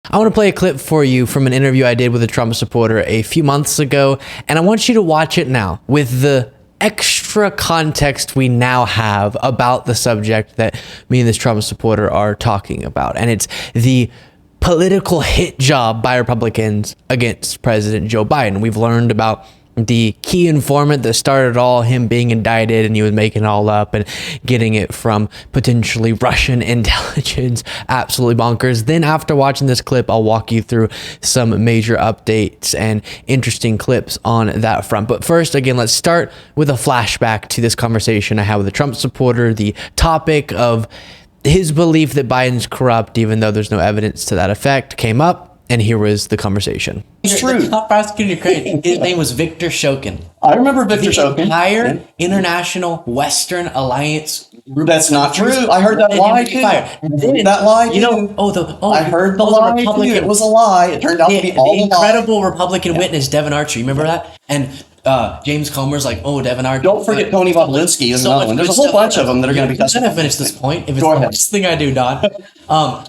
I want to play a clip for you from an interview I did with a Trump supporter a few months ago, and I want you to watch it now with the extra context we now have about the subject that me and this Trump supporter are talking about. And it's the political hit job by Republicans against President Joe Biden. We've learned about the key informant that started it all, him being indicted, and he was making it all up and getting it from potentially Russian intelligence. Absolutely bonkers. Then after watching this clip, I'll walk you through some major updates and interesting clips on that front. But first, again, let's start with a flashback to this conversation I had with a Trump supporter. The topic of his belief that Biden's corrupt, even though there's no evidence to that effect, came up. And here was the conversation. It's true. The top prosecutor in Ukraine, his name was Victor Shokin. I remember Victor Shokin. The entire international Western alliance group. That's not true. I heard that lie too. That lie too. I heard the lie too. It was a lie. It turned out to be all a lie. The incredible Republican witness, Devin Archer. You remember that? And James Comer's like, oh, Devin Archer. Don't forget Tony Bobulinski is another one. There's a whole bunch of them that are going to be tested. I'm going to finish this point. If it's the last thing I do, Don.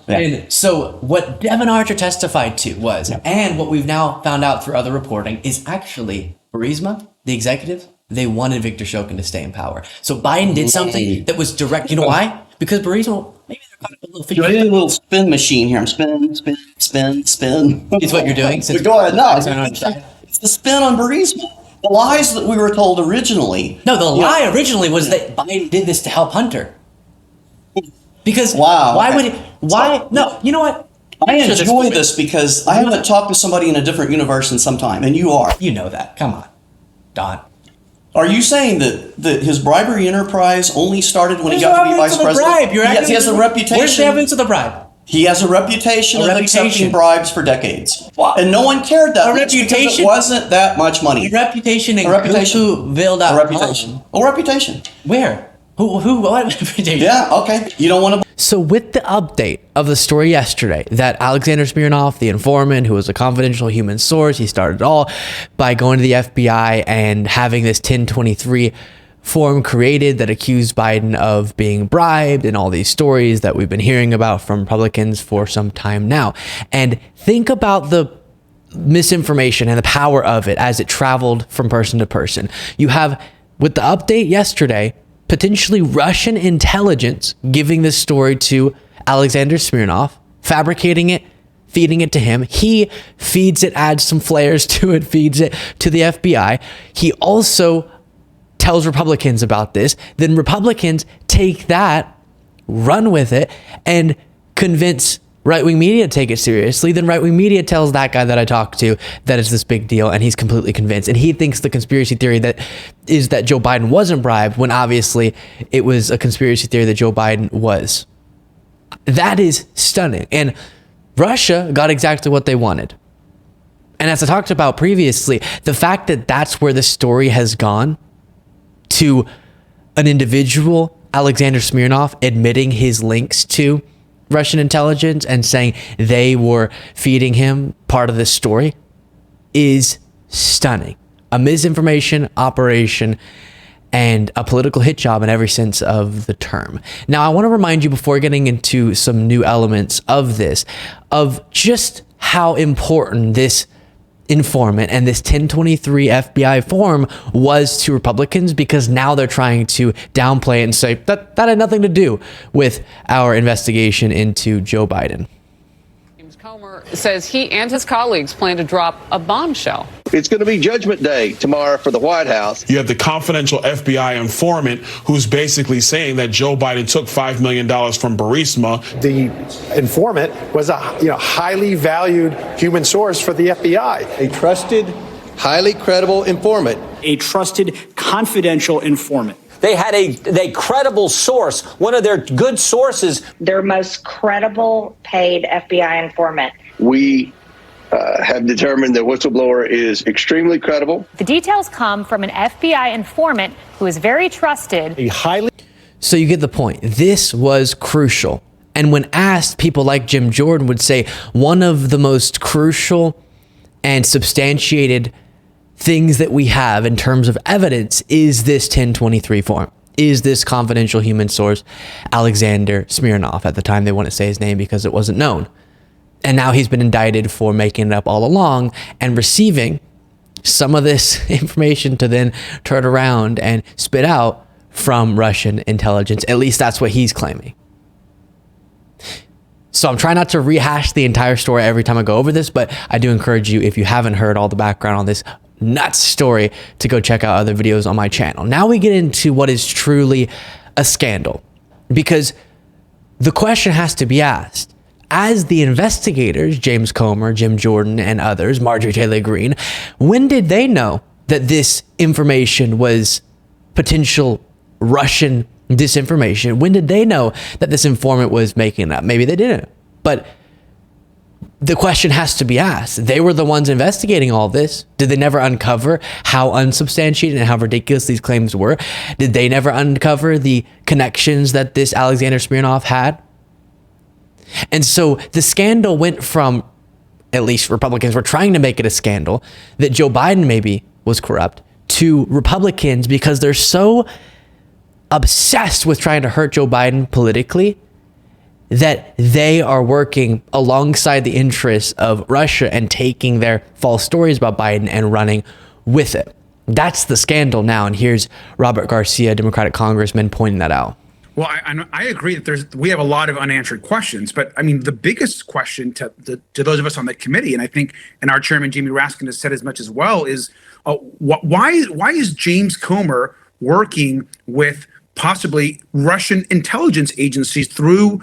And so what Devin Archer testified to was, and what we've now found out through other reporting, is actually Burisma, the executive, they wanted Victor Shokin to stay in power. So Biden did something that was direct. You know why? Because Burisma, maybe they're kind of a little a little spin machine here. I'm spin. It's what you're doing. Go ahead. No, it's the spin on Burisma. The lies that we were told originally. No, the lie originally was that Biden did this to help Hunter. Because why would he? Why? No, you know what? I enjoy this because I haven't talked to somebody in a different universe in some time, and you are. You know that. Come on, Don. Are you saying that his bribery enterprise only started when he got to be vice president? He has a reputation. Where's the evidence of the bribe? He has a reputation of accepting bribes for decades. And no one cared that much because it wasn't that much money. A reputation in reputation. A reputation. Where? Who? What reputation? Yeah, okay. You don't want to... So with the update of the story yesterday that Alexander Smirnov, the informant who was a confidential human source, he started it all by going to the FBI and having this 1023 form created that accused Biden of being bribed, and all these stories that we've been hearing about from Republicans for some time now. And think about the misinformation and the power of it as it traveled from person to person. You have, with the update yesterday, potentially Russian intelligence giving this story to Alexander Smirnov, fabricating it, feeding it to him. He feeds it, adds some flares to it, feeds it to the FBI. He also tells Republicans about this. Then Republicans take that, run with it, and convince right-wing media to take it seriously. Then right-wing media tells that guy that I talked to that it's this big deal, and he's completely convinced. And he thinks the conspiracy theory that is that Joe Biden wasn't bribed, when obviously it was a conspiracy theory that Joe Biden was. That is stunning. And Russia got exactly what they wanted. And as I talked about previously, the fact that that's where the story has gone, to an individual, Alexander Smirnov, admitting his links to Russian intelligence and saying they were feeding him part of this story, is stunning. A misinformation operation and a political hit job in every sense of the term. Now, I want to remind you, before getting into some new elements of this, of just how important this informant and this 1023 FBI form was to Republicans, because now they're trying to downplay it and say that had nothing to do with our investigation into Joe Biden. James Comer says he and his colleagues plan to drop a bombshell. It's going to be Judgment Day tomorrow for the White House. You have the confidential FBI informant who's basically saying that Joe Biden took $5 million from Burisma. The informant was a highly valued human source for the FBI. A trusted, highly credible informant. A trusted, confidential informant. They had a credible source, one of their good sources. Their most credible paid FBI informant. We have determined that whistleblower is extremely credible. The details come from an FBI informant who is very trusted. So you get the point. This was crucial. And when asked, people like Jim Jordan would say one of the most crucial and substantiated things that we have in terms of evidence is this 1023 form, is this confidential human source, Alexander Smirnov. At the time, they wouldn't say his name because it wasn't known. And now he's been indicted for making it up all along and receiving some of this information to then turn around and spit out from Russian intelligence. At least that's what he's claiming. So I'm trying not to rehash the entire story every time I go over this, but I do encourage you, if you haven't heard all the background on this nuts story, to go check out other videos on my channel. Now we get into what is truly a scandal, because the question has to be asked. As the investigators, James Comer, Jim Jordan, and others, Marjorie Taylor Greene, when did they know that this information was potential Russian disinformation? When did they know that this informant was making it up? Maybe they didn't. But the question has to be asked. They were the ones investigating all this. Did they never uncover how unsubstantiated and how ridiculous these claims were? Did they never uncover the connections that this Alexander Smirnov had? And so the scandal went from, at least Republicans were trying to make it a scandal, that Joe Biden maybe was corrupt, to Republicans, because they're so obsessed with trying to hurt Joe Biden politically, that they are working alongside the interests of Russia and taking their false stories about Biden and running with it. That's the scandal now. And here's Robert Garcia, Democratic congressman, pointing that out. Well, I agree that we have a lot of unanswered questions, but I mean, the biggest question to those of us on the committee, and I think, and our chairman, Jamie Raskin, has said as much as well, is why is James Comer working with possibly Russian intelligence agencies through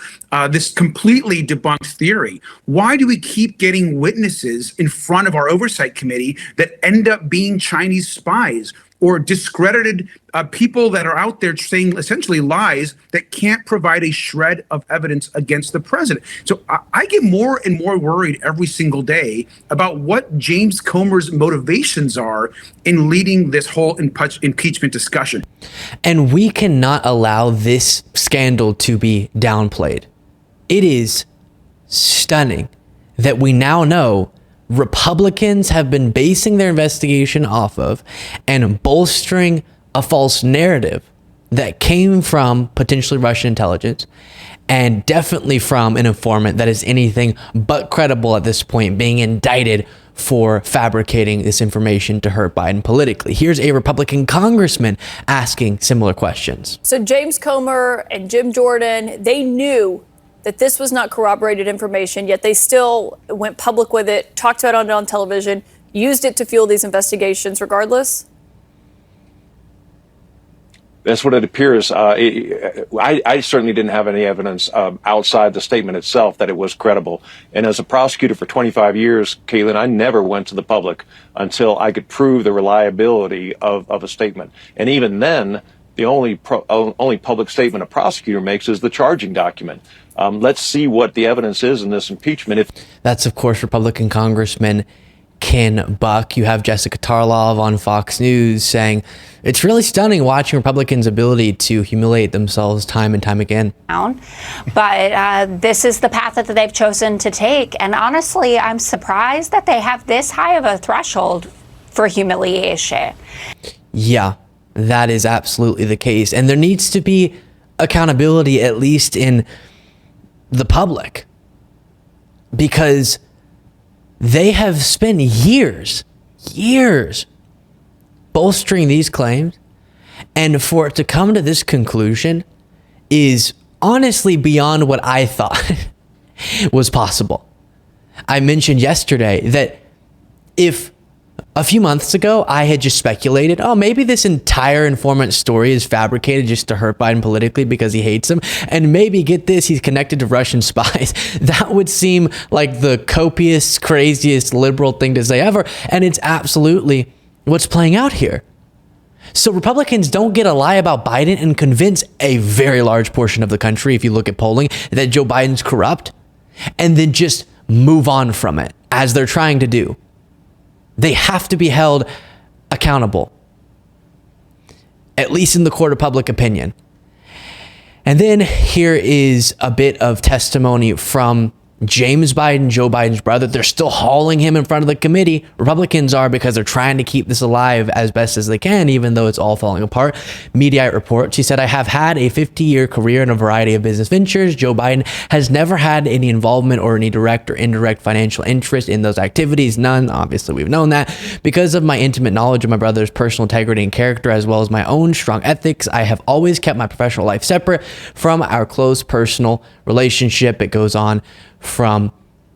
this completely debunked theory? Why do we keep getting witnesses in front of our oversight committee that end up being Chinese spies or discredited people that are out there saying essentially lies that can't provide a shred of evidence against the president? So I get more and more worried every single day about what James Comer's motivations are in leading this whole impeachment discussion. And we cannot allow this scandal to be downplayed. It is stunning that we now know Republicans have been basing their investigation off of and bolstering a false narrative that came from potentially Russian intelligence, and definitely from an informant that is anything but credible at this point, being indicted for fabricating this information to hurt Biden politically. Here's a Republican congressman asking similar questions. So James Comer and Jim Jordan, they knew that this was not corroborated information, yet they still went public with it, talked about it on television, used it to fuel these investigations regardless? That's what it appears. I certainly didn't have any evidence outside the statement itself that it was credible. And as a prosecutor for 25 years, Caitlin, I never went to the public until I could prove the reliability of a statement. And even then, the only public statement a prosecutor makes is the charging document. Let's see what the evidence is in this impeachment. That's, of course, Republican Congressman Ken Buck. You have Jessica Tarlov on Fox News saying it's really stunning watching Republicans' ability to humiliate themselves time and time again. But this is the path that they've chosen to take. And honestly, I'm surprised that they have this high of a threshold for humiliation. Yeah, that is absolutely the case. And there needs to be accountability, at least in the public, because they have spent years bolstering these claims, and for it to come to this conclusion is honestly beyond what I thought was possible. I mentioned yesterday that if a few months ago I had just speculated, oh, maybe this entire informant story is fabricated just to hurt Biden politically because he hates him, and maybe, get this, he's connected to Russian spies, that would seem like the copious, craziest liberal thing to say ever, and it's absolutely what's playing out here. So Republicans don't get to lie about Biden and convince a very large portion of the country, if you look at polling, that Joe Biden's corrupt, and then just move on from it, as they're trying to do. They have to be held accountable, at least in the court of public opinion. And then here is a bit of testimony from James Biden, Joe Biden's brother, they're still hauling him in front of the committee. Republicans are, because they're trying to keep this alive as best as they can, even though it's all falling apart. Mediaite reports, he said, I have had a 50-year career in a variety of business ventures. Joe Biden has never had any involvement or any direct or indirect financial interest in those activities. None. Obviously, we've known that. Because of my intimate knowledge of my brother's personal integrity and character, as well as my own strong ethics, I have always kept my professional life separate from our close personal relationship. It goes on from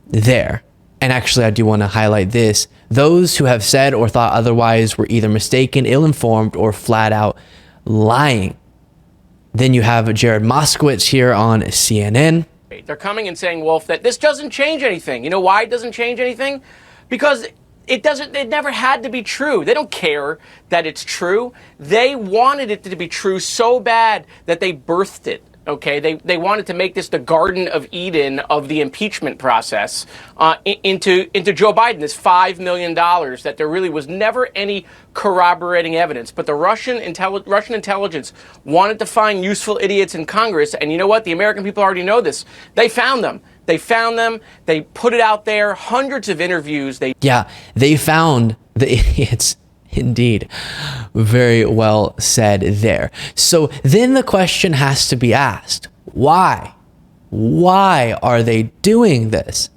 there. And actually, I do want to highlight this. Those who have said or thought otherwise were either mistaken, ill-informed, or flat out lying. Then you have Jared Moskowitz here on CNN. They're coming and saying, Wolf, that this doesn't change anything. You know why it doesn't change anything? Because it never had to be true. They don't care that it's true. They wanted it to be true so bad that they birthed it. Okay, they wanted to make this the Garden of Eden of the impeachment process into Joe Biden, this $5 million that there really was never any corroborating evidence. But the Russian intelligence wanted to find useful idiots in Congress. And you know what? The American people already know this. They found them. They put it out there, hundreds of interviews. They found the idiots. Indeed. Very well said there. So then the question has to be asked, why? Why are they doing this?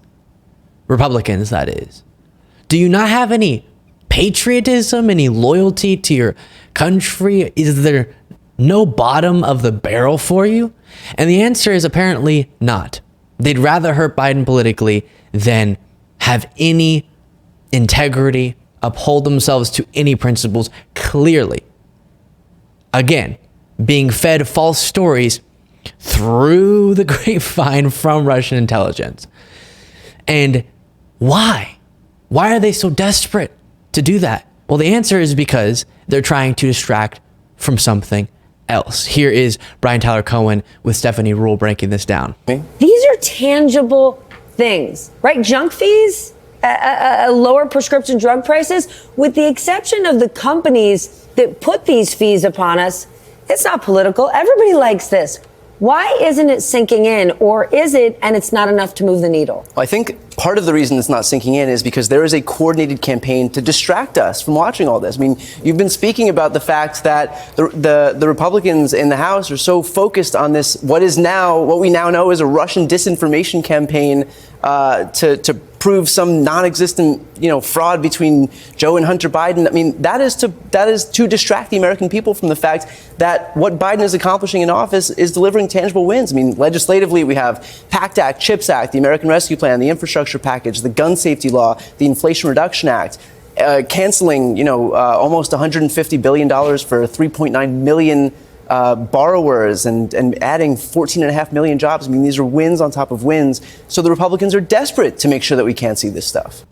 Republicans, that is. Do you not have any patriotism, any loyalty to your country? Is there no bottom of the barrel for you? And the answer is apparently not. They'd rather hurt Biden politically than have any integrity, uphold themselves to any principles clearly. Again, being fed false stories through the grapevine from Russian intelligence. And why? Why are they so desperate to do that? Well, the answer is because they're trying to distract from something else. Here is Brian Tyler Cohen with Stephanie Rule breaking this down. These are tangible things, right? Junk fees, lower prescription drug prices, with the exception of the companies that put these fees upon us. It's not political. Everybody likes this. Why isn't it sinking in, or is it, and it's not enough to move the needle? I think part of the reason it's not sinking in is because there is a coordinated campaign to distract us from watching all this. I mean, you've been speaking about the fact that the Republicans in the House are so focused on this, what we now know is a Russian disinformation campaign to prove some non-existent, fraud between Joe and Hunter Biden. I mean, that is to distract the American people from the fact that what Biden is accomplishing in office is delivering tangible wins. I mean, legislatively, we have PACT Act, CHIPS Act, the American Rescue Plan, the infrastructure package, the gun safety law, the Inflation Reduction Act, canceling, almost $150 billion for 3.9 million borrowers and adding 14.5 million jobs. I mean, these are wins on top of wins. So the Republicans are desperate to make sure that we can't see this stuff.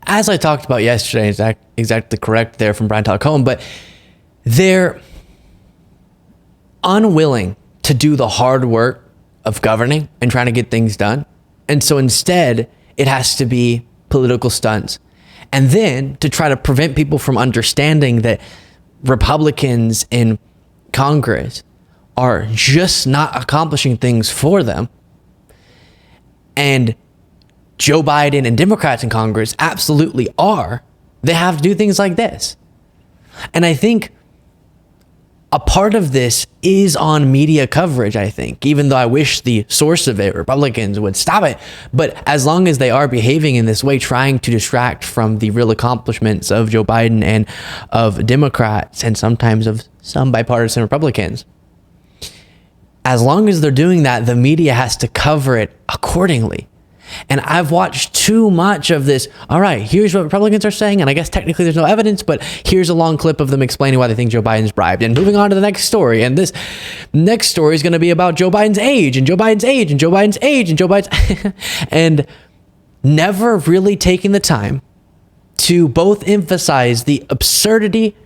As I talked about yesterday, exactly correct there from Brian Tyler Cohen, but they're unwilling to do the hard work of governing and trying to get things done. And so instead, it has to be political stunts. And then to try to prevent people from understanding that Republicans in Congress are just not accomplishing things for them. And Joe Biden and Democrats in Congress absolutely are. They have to do things like this. And I think a part of this is on media coverage, I think, even though I wish the source of it, Republicans, would stop it. But as long as they are behaving in this way, trying to distract from the real accomplishments of Joe Biden and of Democrats and sometimes of some bipartisan Republicans, as long as they're doing that, the media has to cover it accordingly. And I've watched too much of this. All right, here's what Republicans are saying. And I guess technically there's no evidence, but here's a long clip of them explaining why they think Joe Biden's bribed. And moving on to the next story. And this next story is going to be about Joe Biden's age and Joe Biden's age and Joe Biden's age and Joe Biden's and never really taking the time to both emphasize the absurdity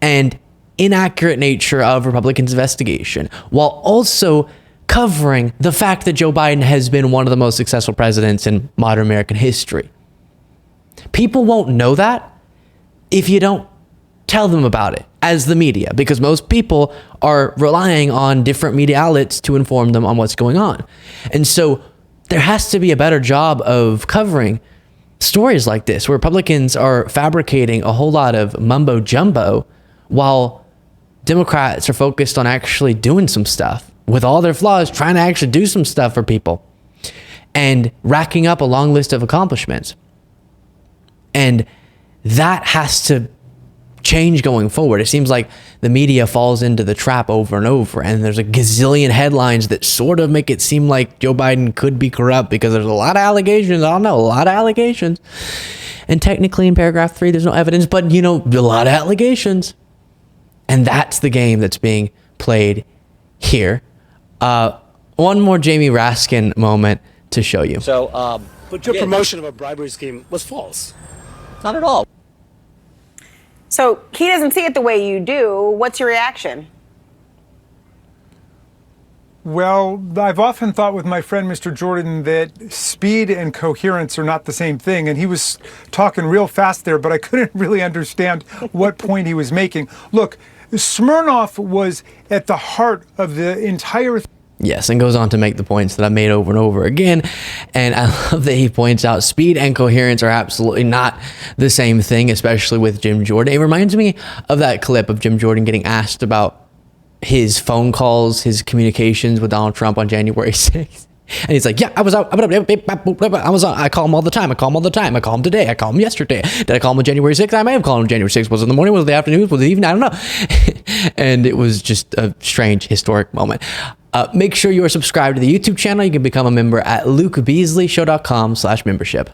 and inaccurate nature of Republicans' investigation, while also covering the fact that Joe Biden has been one of the most successful presidents in modern American history. People won't know that if you don't tell them about it as the media, because most people are relying on different media outlets to inform them on what's going on. And so there has to be a better job of covering stories like this, where Republicans are fabricating a whole lot of mumbo jumbo while Democrats are focused on actually doing some stuff with all their flaws, trying to actually do some stuff for people and racking up a long list of accomplishments. And that has to change going forward. It seems like the media falls into the trap over and over, and there's a gazillion headlines that sort of make it seem like Joe Biden could be corrupt because there's a lot of allegations. I don't know, a lot of allegations. And technically in paragraph 3, there's no evidence, but you know, a lot of allegations. And that's the game that's being played here. One more Jamie Raskin moment to show you. So, but your promotion of a bribery scheme was false. Not at all. So he doesn't see it the way you do. What's your reaction? Well, I've often thought with my friend Mr. Jordan that speed and coherence are not the same thing. And he was talking real fast there, but I couldn't really understand what point he was making. Look, Smirnoff was at the heart of the entire Yes, and goes on to make the points that I made over and over again. And I love that he points out speed and coherence are absolutely not the same thing, especially with Jim Jordan. It reminds me of that clip of Jim Jordan getting asked about his phone calls, his communications with Donald Trump on January 6th. And he's like, yeah, I was out. I call him all the time. I call him today. I call him yesterday. Did I call him on January 6th? I may have called him January 6th. Was it in the morning? Was it the afternoon? Was it the evening? I don't know. And it was just a strange, historic moment. Make sure you are subscribed to the YouTube channel. You can become a member at lukebeasleyshow.com/membership.